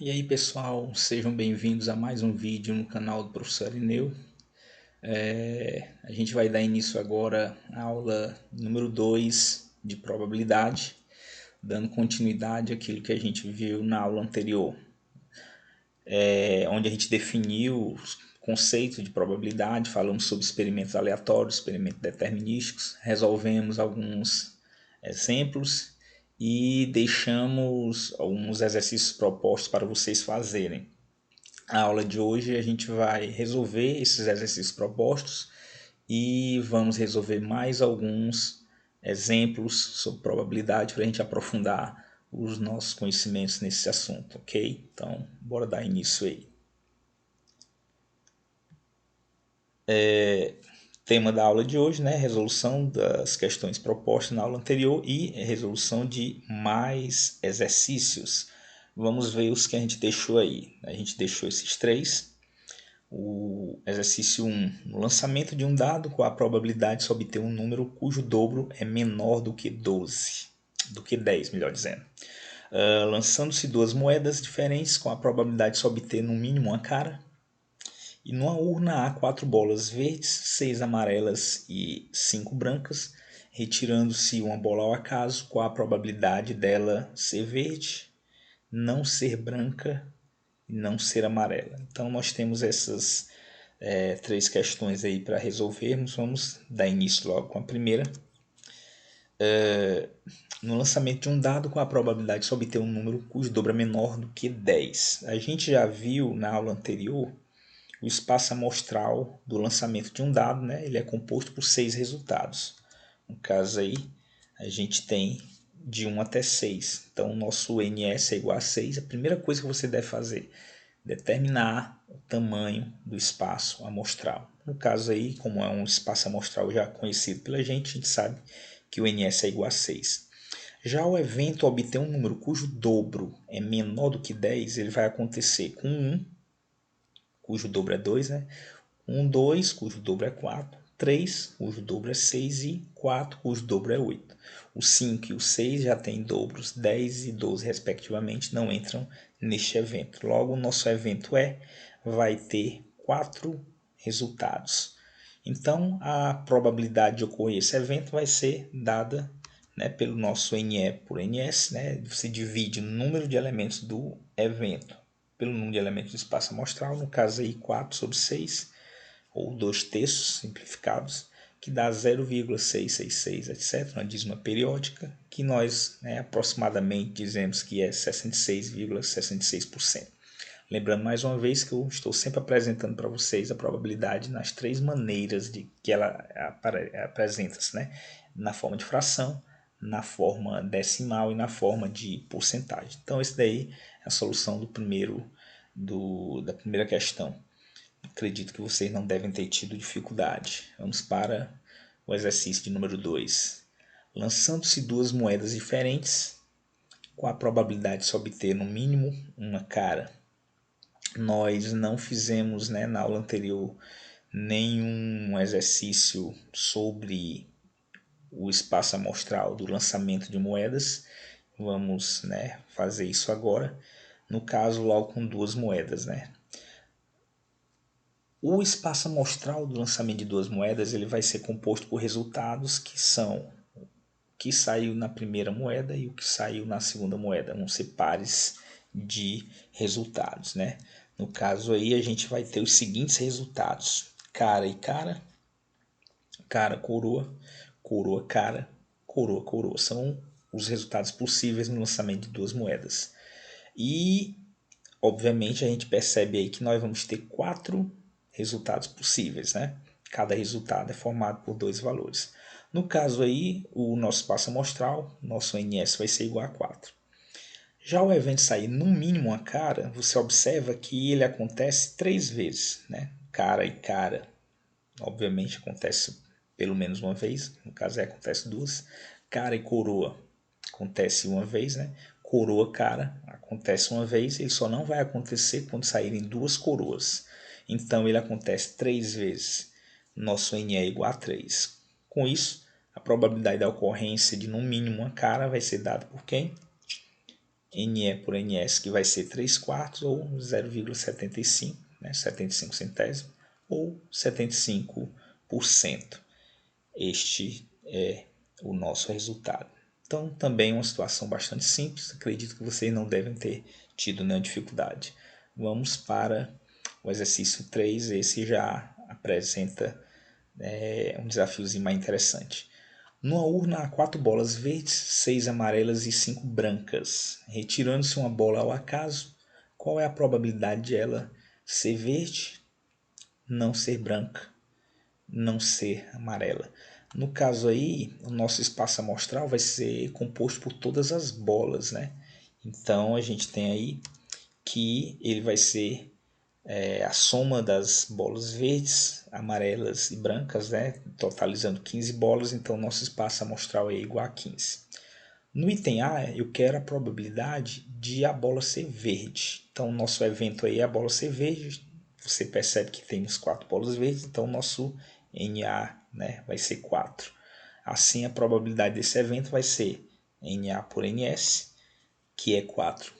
E aí pessoal, sejam bem-vindos a mais um vídeo no canal do Professor Arineu. A gente vai dar início agora à aula número 2 de probabilidade, dando continuidade àquilo que a gente viu na aula anterior, onde a gente definiu o conceito de probabilidade, falamos sobre experimentos aleatórios, experimentos determinísticos, resolvemos alguns exemplos e deixamos alguns exercícios propostos para vocês fazerem. A aula de hoje a gente vai resolver esses exercícios propostos e vamos resolver mais alguns exemplos sobre probabilidade para a gente aprofundar os nossos conhecimentos nesse assunto, ok? Então, bora dar início aí. Tema da aula de hoje, né? Resolução das questões propostas na aula anterior e resolução de mais exercícios. Vamos ver os que a gente deixou aí. A gente deixou esses três. O exercício 1. No lançamento de um dado, qual a probabilidade de se obter um número cujo dobro é menor do que 12? Do que 10, melhor dizendo. Lançando-se duas moedas diferentes, com a probabilidade de se obter no mínimo uma cara. E numa urna há 4 bolas verdes, 6 amarelas e 5 brancas. Retirando-se uma bola ao acaso, qual a probabilidade dela ser verde, não ser branca e não ser amarela? Então nós temos essas três questões aí para resolvermos. Vamos dar início logo com a primeira. No lançamento de um dado, com a probabilidade de se obter um número cujo dobro é menor do que 10. A gente já viu na aula anterior o espaço amostral do lançamento de um dado, né? Ele é composto por 6 resultados. No caso aí, a gente tem de 1 até 6. Então, o nosso NS é igual a 6. A primeira coisa que você deve fazer é determinar o tamanho do espaço amostral. No caso aí, como é um espaço amostral já conhecido pela gente, a gente sabe que o NS é igual a 6. Já o evento obter um número cujo dobro é menor do que 10, ele vai acontecer com 1, cujo dobro é 2, né? 1, 2, cujo dobro é 4, 3, cujo dobro é 6 e 4, cujo dobro é 8. O 5 e o 6 já têm dobros 10 e 12 respectivamente, não entram neste evento. Logo, o nosso evento vai ter 4 resultados. Então, a probabilidade de ocorrer esse evento vai ser dada, né, pelo nosso NE por NS. Né? Você divide o número de elementos do evento pelo número de elementos do espaço amostral, no caso aí 4 sobre 6, ou 2 terços simplificados, que dá 0,666, etc., uma dízima periódica, que nós, né, aproximadamente dizemos que é 66,66%. Lembrando mais uma vez que eu estou sempre apresentando para vocês a probabilidade nas três maneiras de que ela apresenta-se, né? Na forma de fração, na forma decimal e na forma de porcentagem. Então, esse daí é a solução da primeira questão. Acredito que vocês não devem ter tido dificuldade. Vamos para o exercício de número 2. Lançando-se duas moedas diferentes, com a probabilidade de se obter no mínimo uma cara. Nós não fizemos, né, na aula anterior nenhum exercício sobre o espaço amostral do lançamento de moedas. Vamos, né, fazer isso agora. No caso, logo com duas moedas, né? O espaço amostral do lançamento de duas moedas ele vai ser composto por resultados que são o que saiu na primeira moeda e o que saiu na segunda moeda. Vão ser pares de resultados, né? No caso aí a gente vai ter os seguintes resultados: cara e cara, cara coroa, coroa cara, coroa coroa. São os resultados possíveis no lançamento de duas moedas. E obviamente a gente percebe aí que nós vamos ter 4 resultados possíveis, né? Cada resultado é formado por 2 valores. No caso aí, o nosso espaço amostral, nosso NS vai ser igual a 4. Já o evento sair no mínimo uma cara, você observa que ele acontece 3 vezes, né? Cara e cara, obviamente acontece pelo menos uma vez, no caso aí acontece 2. Cara e coroa acontece uma vez, né? Coroa cara acontece uma vez, ele só não vai acontecer quando saírem 2 coroas. Então ele acontece 3 vezes. Nosso N é igual a 3. Com isso, a probabilidade da ocorrência de no mínimo uma cara vai ser dada por quem? NE por NS, que vai ser 3/4 ou 0,75, né, 75 centésimos, ou 75%. Este é o nosso resultado. Então, também uma situação bastante simples, acredito que vocês não devem ter tido nenhuma dificuldade. Vamos para o exercício 3, esse já apresenta um desafiozinho mais interessante. Numa urna há 4 bolas verdes, 6 amarelas e 5 brancas. Retirando-se uma bola ao acaso, qual é a probabilidade de ela ser verde, não ser branca, não ser amarela? No caso aí, o nosso espaço amostral vai ser composto por todas as bolas, né? Então a gente tem aí que ele vai ser a soma das bolas verdes, amarelas e brancas, né? Totalizando 15 bolas, então nosso espaço amostral é igual a 15. No item A, eu quero a probabilidade de a bola ser verde. Então, nosso evento aí é a bola ser verde. Você percebe que temos 4 bolas verdes, então nosso NA, né, vai ser 4. Assim, a probabilidade desse evento vai ser NA por NS, que é 4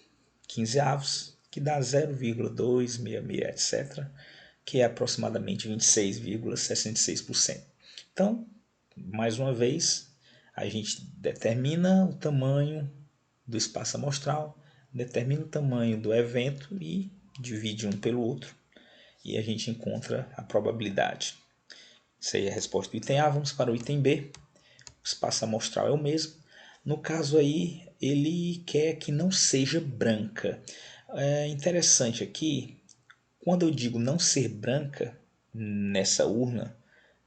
quinzeavos, que dá 0,266, etc., que é aproximadamente 26,66%. Então, mais uma vez, a gente determina o tamanho do espaço amostral, determina o tamanho do evento e divide um pelo outro, e a gente encontra a probabilidade. Isso aí é a resposta do item A. Vamos para o item B. O espaço amostral é o mesmo. No caso aí, ele quer que não seja branca. É interessante aqui, quando eu digo não ser branca nessa urna,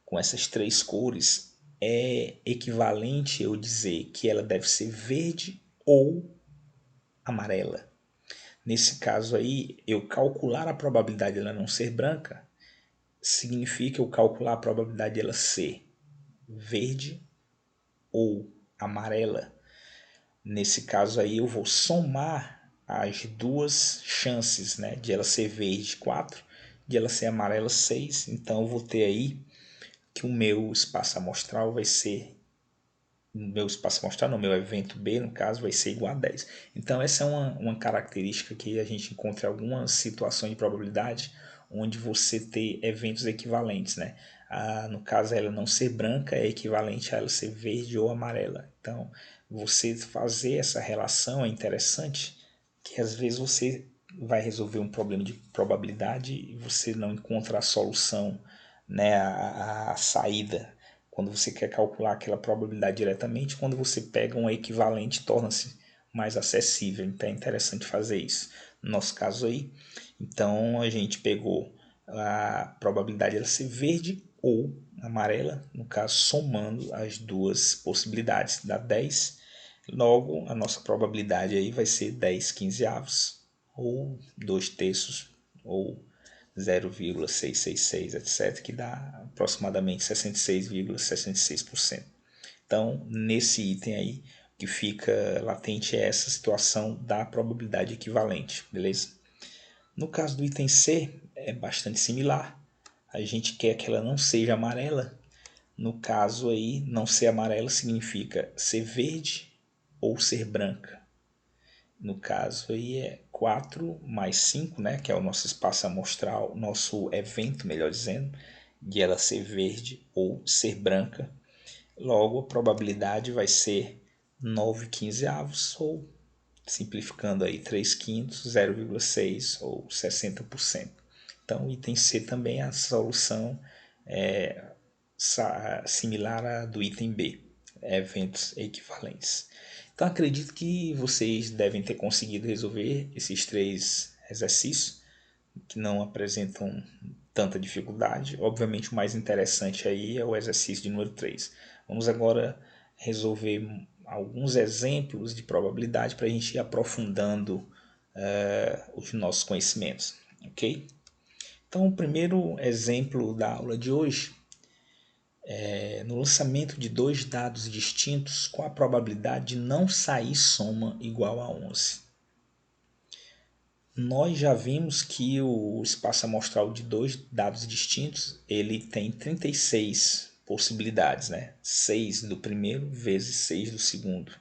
com essas 3 cores, é equivalente eu dizer que ela deve ser verde ou amarela. Nesse caso aí, eu calcular a probabilidade de ela não ser branca, significa eu calcular a probabilidade de ela ser verde ou amarela. Nesse caso aí, eu vou somar as duas chances, né, de ela ser verde 4, de ela ser amarela 6. Então eu vou ter aí que o meu espaço amostral vai ser, no meu evento B, no caso, vai ser igual a 10. Então essa é uma característica que a gente encontra em algumas situações de probabilidade onde você ter eventos equivalentes, né? No caso, ela não ser branca é equivalente a ela ser verde ou amarela. Então, você fazer essa relação é interessante, que às vezes você vai resolver um problema de probabilidade e você não encontra a solução, né, a saída quando você quer calcular aquela probabilidade diretamente. Quando você pega um equivalente, torna-se mais acessível. Então é interessante fazer isso. No nosso caso aí, então a gente pegou a probabilidade de ela ser verde ou amarela, no caso somando as duas possibilidades, dá 10. Logo, a nossa probabilidade aí vai ser 10 quinzeavos, ou 2 terços, ou 0,666, etc., que dá aproximadamente 66,66%. Então, nesse item aí, o que fica latente é essa situação da probabilidade equivalente, beleza? No caso do item C, é bastante similar. A gente quer que ela não seja amarela. No caso aí, não ser amarela significa ser verde ou ser branca. No caso aí é 4 mais 5, né, que é o nosso espaço amostral, nosso evento, melhor dizendo, de ela ser verde ou ser branca. Logo, a probabilidade vai ser 9 quinzeavos, ou simplificando aí 3 quintos, 0,6 ou 60%. Então, o item C também é a solução similar à do item B, eventos equivalentes. Então acredito que vocês devem ter conseguido resolver esses 3 exercícios, que não apresentam tanta dificuldade. Obviamente o mais interessante aí é o exercício de número 3. Vamos agora resolver alguns exemplos de probabilidade para a gente ir aprofundando os nossos conhecimentos, ok? Então o primeiro exemplo da aula de hoje no lançamento de 2 dados distintos, qual a probabilidade de não sair soma igual a 11? Nós já vimos que o espaço amostral de 2 dados distintos, ele tem 36 possibilidades, né? 6 do primeiro vezes 6 do segundo.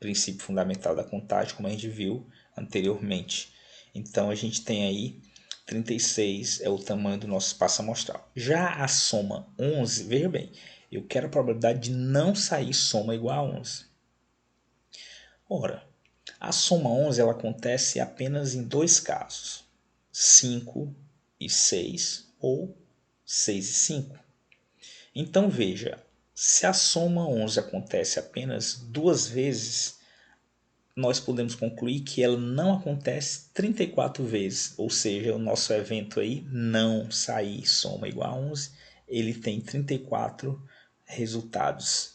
princípio fundamental da contagem, como a gente viu anteriormente. Então a gente tem aí 36 é o tamanho do nosso espaço amostral. Já a soma 11, veja bem, eu quero a probabilidade de não sair soma igual a 11. Ora, a soma 11 ela acontece apenas em dois casos, 5 e 6 ou 6 e 5. Então veja, se a soma 11 acontece apenas duas vezes, nós podemos concluir que ela não acontece 34 vezes, ou seja, o nosso evento aí não sair soma igual a 11, ele tem 34 resultados.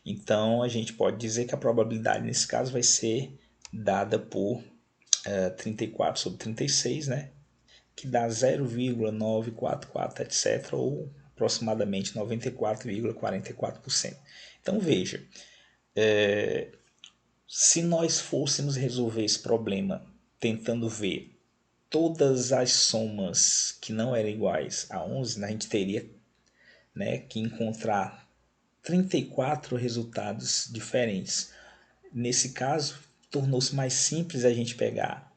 Então a gente pode dizer que a probabilidade nesse caso vai ser dada por 34 sobre 36, né? Que dá 0,944, etc., ou aproximadamente 94,44%. Então veja, se nós fôssemos resolver esse problema tentando ver todas as somas que não eram iguais a 11, a gente teria, né, que encontrar 34 resultados diferentes. Nesse caso, tornou-se mais simples a gente pegar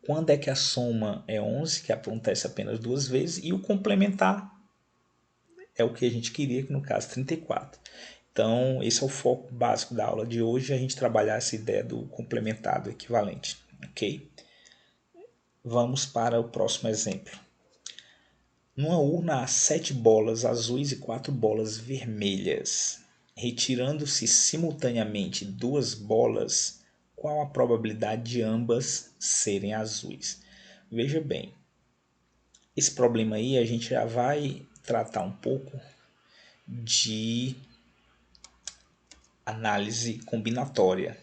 quando é que a soma é 11, que acontece apenas duas vezes, e o complementar é o que a gente queria, que no caso 34. Então, esse é o foco básico da aula de hoje, a gente trabalhar essa ideia do complementado equivalente, ok? Vamos para o próximo exemplo. Numa urna há 7 bolas azuis e 4 bolas vermelhas. Retirando-se simultaneamente duas bolas, qual a probabilidade de ambas serem azuis? Veja bem, esse problema aí a gente já vai tratar um pouco de análise combinatória.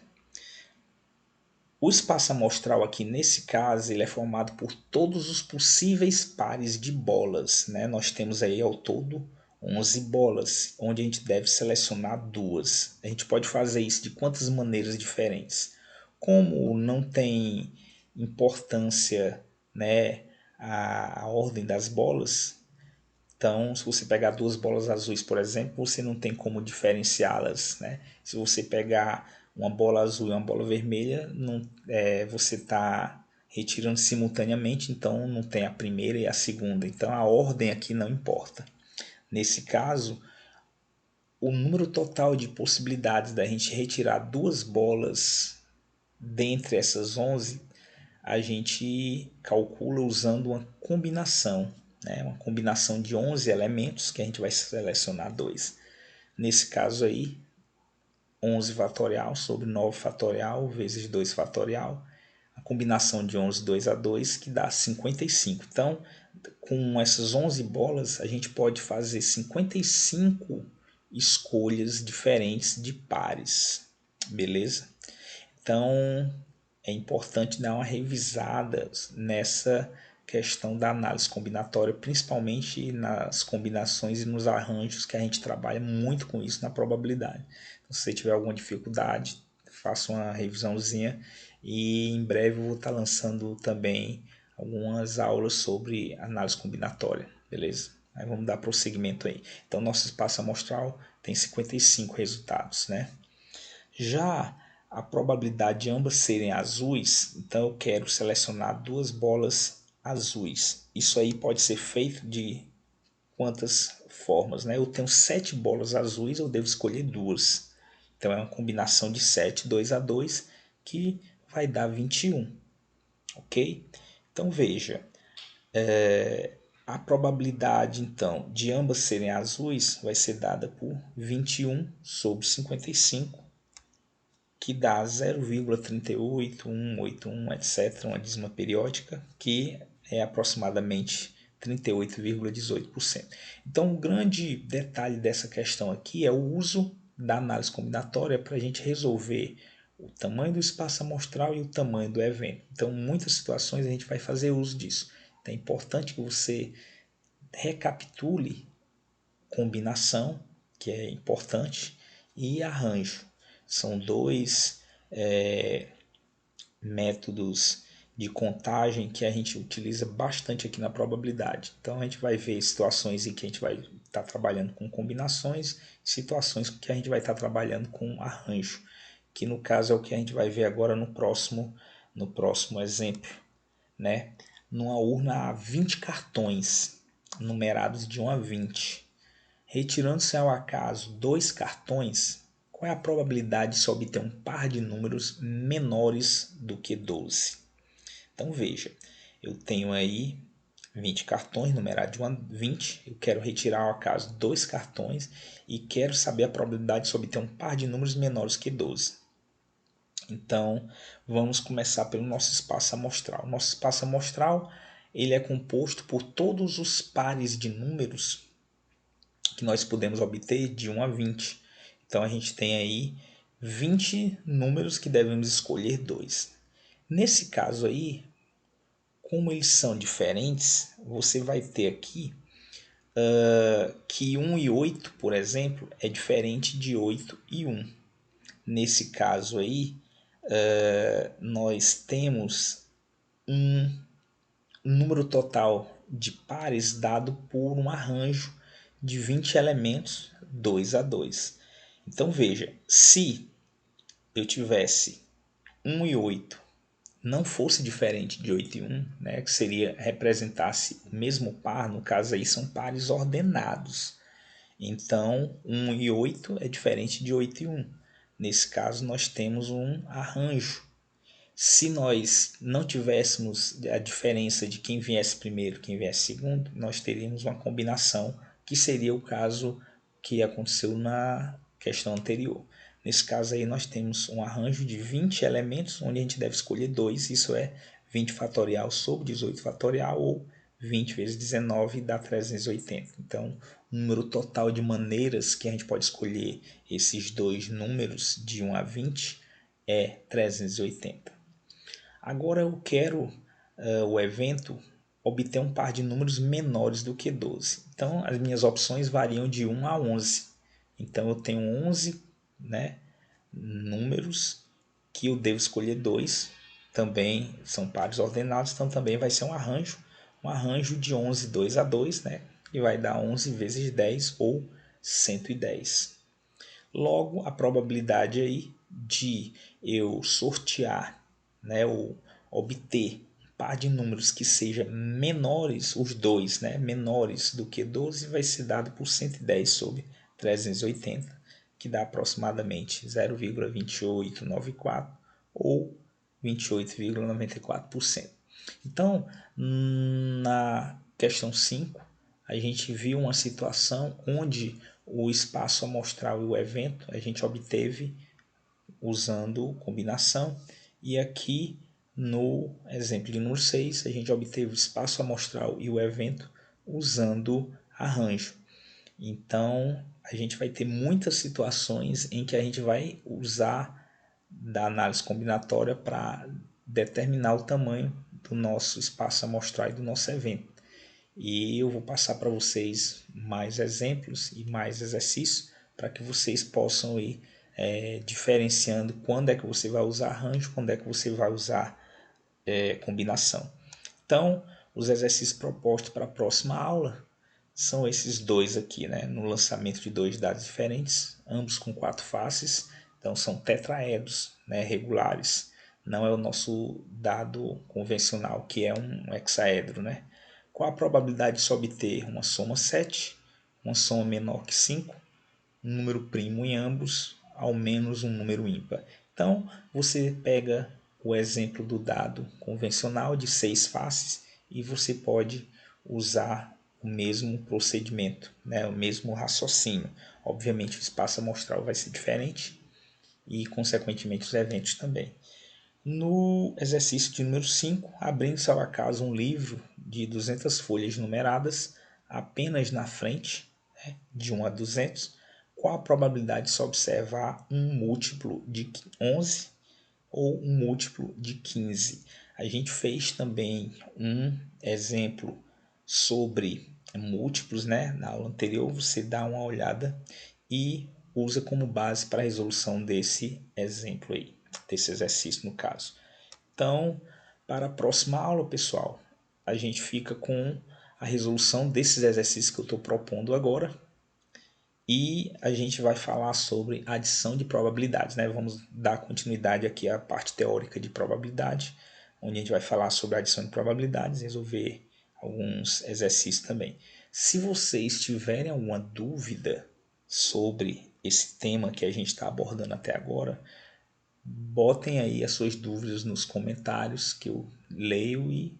O espaço amostral aqui nesse caso ele é formado por todos os possíveis pares de bolas, né? Nós temos aí ao todo 11 bolas, onde a gente deve selecionar duas. A gente pode fazer isso de quantas maneiras diferentes. Como não tem importância, né, a ordem das bolas, então se você pegar duas bolas azuis, por exemplo, você não tem como diferenciá-las, né? Se você pegar uma bola azul e uma bola vermelha, não, você está retirando simultaneamente, então não tem a primeira e a segunda. Então a ordem aqui não importa. Nesse caso, o número total de possibilidades da gente retirar duas bolas dentre essas 11, a gente calcula usando uma combinação, né? Uma combinação de 11 elementos que a gente vai selecionar dois. Nesse caso aí, 11 fatorial sobre 9 fatorial vezes 2 fatorial, a combinação de 11 2 a 2 que dá 55. Então, com essas 11 bolas, a gente pode fazer 55 escolhas diferentes de pares, beleza? Então, é importante dar uma revisada nessa questão da análise combinatória, principalmente nas combinações e nos arranjos, que a gente trabalha muito com isso na probabilidade. Então, se você tiver alguma dificuldade, faça uma revisãozinha e em breve eu vou estar lançando também algumas aulas sobre análise combinatória, beleza? Aí vamos dar prosseguimento aí. Então, nosso espaço amostral tem 55 resultados, né? Já a probabilidade de ambas serem azuis, então eu quero selecionar duas bolas azuis. Isso aí pode ser feito de quantas formas, né? Eu tenho 7 bolas azuis, eu devo escolher duas. Então é uma combinação de 7, 2 a 2, que vai dar 21, ok? Então veja, a probabilidade então de ambas serem azuis vai ser dada por 21 sobre 55, que dá 0,38181, etc., uma dízima periódica, que é aproximadamente 38,18%. Então, o grande detalhe dessa questão aqui é o uso da análise combinatória para a gente resolver o tamanho do espaço amostral e o tamanho do evento. Então, em muitas situações a gente vai fazer uso disso. Então, é importante que você recapitule combinação, que é importante, e arranjo. São dois métodos de contagem que a gente utiliza bastante aqui na probabilidade. Então a gente vai ver situações em que a gente vai estar trabalhando com combinações, situações que a gente vai estar trabalhando com arranjo. que no caso é o que a gente vai ver agora no próximo exemplo, né? Numa urna há 20 cartões, numerados de 1 a 20. Retirando-se ao acaso 2 cartões, qual é a probabilidade de se obter um par de números menores do que 12? Então veja, eu tenho aí 20 cartões, numerados de 1 a 20. Eu quero retirar ao acaso 2 cartões e quero saber a probabilidade de se obter um par de números menores que 12. Então, vamos começar pelo nosso espaço amostral. Nosso espaço amostral ele é composto por todos os pares de números que nós podemos obter de 1 a 20. Então, a gente tem aí 20 números que devemos escolher 2. Nesse caso aí, como eles são diferentes, você vai ter aqui que 1 e 8, por exemplo, é diferente de 8 e 1. Nesse caso aí, nós temos um número total de pares dado por um arranjo de 20 elementos 2 a 2. Então veja, se eu tivesse 1 e 8 não fosse diferente de 8 e 1, né, que seria representasse o mesmo par, no caso aí são pares ordenados. Então 1 e 8 é diferente de 8 e 1. Nesse caso nós temos um arranjo. Se nós não tivéssemos a diferença de quem viesse primeiro e quem viesse segundo, nós teríamos uma combinação, que seria o caso que aconteceu na questão anterior. Nesse caso aí nós temos um arranjo de 20 elementos, onde a gente deve escolher 2, isso é 20 fatorial sobre 18 fatorial, ou 20 vezes 19 dá 380. Então, o número total de maneiras que a gente pode escolher esses dois números de 1 a 20 é 380. Agora eu quero o evento obter um par de números menores do que 12. Então as minhas opções variam de 1 a 11. Então eu tenho 11, né, números que eu devo escolher 2. Também são pares ordenados, então também vai ser um arranjo de 11, 2 a 2, né, e vai dar 11 vezes 10 ou 110. Logo, a probabilidade aí de eu sortear, né, ou obter um par de números que seja menores, os dois, né, menores do que 12, vai ser dado por 110 sobre 380, que dá aproximadamente 0,2894 ou 28,94%. Então, na questão 5, a gente viu uma situação onde o espaço amostral e o evento a gente obteve usando combinação, e aqui no exemplo de número 6 a gente obteve o espaço amostral e o evento usando arranjo. Então a gente vai ter muitas situações em que a gente vai usar da análise combinatória para determinar o tamanho do nosso espaço amostral e do nosso evento. E eu vou passar para vocês mais exemplos e mais exercícios para que vocês possam ir diferenciando quando é que você vai usar arranjo, quando é que você vai usar combinação. Então, os exercícios propostos para a próxima aula são esses dois aqui, né? No lançamento de dois dados diferentes, ambos com 4 faces, então são tetraedros, né, regulares. Não é o nosso dado convencional, que é um hexaedro, né? Qual a probabilidade de se obter uma soma 7, uma soma menor que 5, um número primo em ambos, ao menos um número ímpar? Então, você pega o exemplo do dado convencional de 6 faces e você pode usar o mesmo procedimento, né? O mesmo raciocínio. Obviamente, o espaço amostral vai ser diferente e, consequentemente, os eventos também. No exercício de número 5, abrindo-se ao acaso um livro de 200 folhas numeradas, apenas na frente, né, de 1 a 200, qual a probabilidade de se observar um múltiplo de 11 ou um múltiplo de 15? A gente fez também um exemplo sobre múltiplos, né? Na aula anterior, você dá uma olhada e usa como base para a resolução desse exemplo aí, desse exercício no caso. Então, para a próxima aula, pessoal, a gente fica com a resolução desses exercícios que eu estou propondo agora. E a gente vai falar sobre adição de probabilidades, né? Vamos dar continuidade aqui à parte teórica de probabilidade, onde a gente vai falar sobre adição de probabilidades, resolver alguns exercícios também. Se vocês tiverem alguma dúvida sobre esse tema que a gente está abordando até agora, botem aí as suas dúvidas nos comentários que eu leio e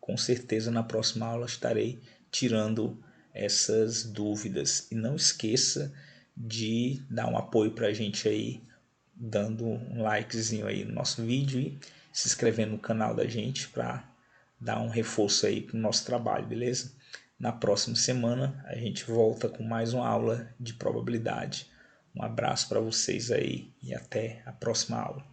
com certeza na próxima aula estarei tirando essas dúvidas. E não esqueça de dar um apoio para a gente aí, dando um likezinho aí no nosso vídeo e se inscrevendo no canal da gente para dar um reforço aí para o nosso trabalho, beleza? Na próxima semana a gente volta com mais uma aula de probabilidade. Um abraço para vocês aí e até a próxima aula.